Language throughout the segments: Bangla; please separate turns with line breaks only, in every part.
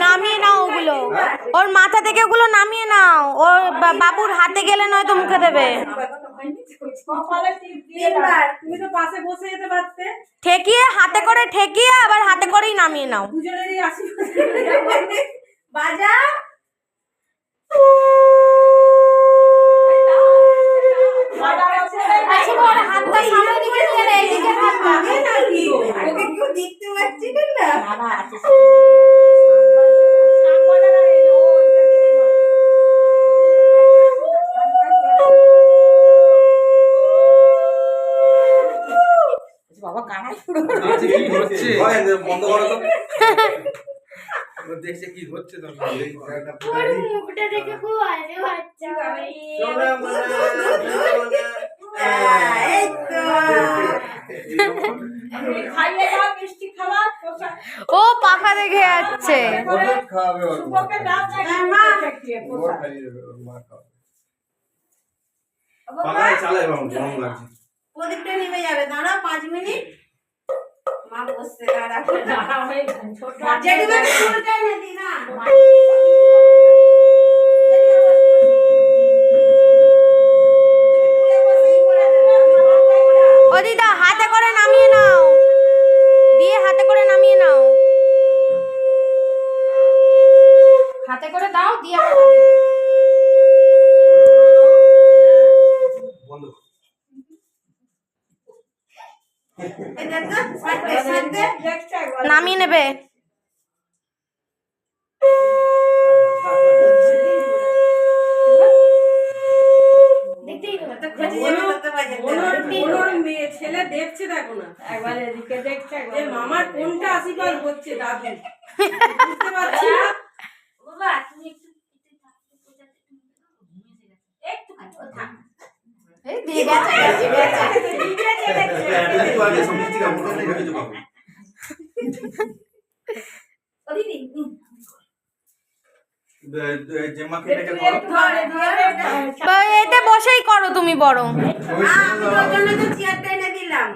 নামিয়ে নাও ওগুলো, ওর মাথা থেকে ওগুলো নামিয়ে নাও, ওর বাবুর হাতে গেলে নয়তো মুখে দেবে। ঠেকিয়ে হাতে করে ঠেকিয়ে আবার হাতে করেই নামিয়ে নাও। বাজা হাতটা সামনে দিকে নিয়ে নে, এদিকে হাতটা নাকি ওকে কেউ দেখতে পাচ্ছি না। বাবা কানাই পুরো কি হচ্ছে বন্ধ করো তো। দেখছে কি হচ্ছে তো পুরো মুখটা দেখে খুব আজে বাচ্চা এই তো খাইয়ে দাও মিষ্টি খাওয়া। ও পাখা দেখে যাচ্ছে খাবে সুপকে দাও মা মা খাবে পাখা চালায় বাবা গরম লাগছে। প্রদীপটা নিভে যাবে, দাঁড়া 5 মিনিট। মা বসছে দাঁড়া ছোট জেডিবাকে চুলটাই না দি না। ও দিদা হাতে করে নামিয়ে নাও, দিয়ে হাতে করে নামিয়ে নাও, হাতে করে দাও দিয়ে নামিয়ে নেবে। ছেলে দেখছে দেখো না, একবার এদিকে দেখছে মামার কোনটা আশীর্বাদ হচ্ছে দাদু বুঝতে পারছি না। বাবা তুমি একটু থাক এই দিয়ে গেছে তুই আগে সমিতি কা বলতে না কিছু পাবো ওদি নি এতে বসেই করো তুমি বরং। জন্য তো চেয়ারটা এনে দিলাম।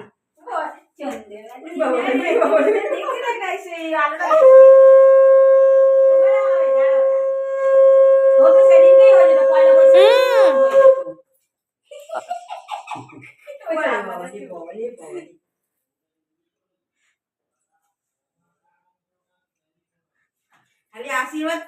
খালি আশীর্বাদ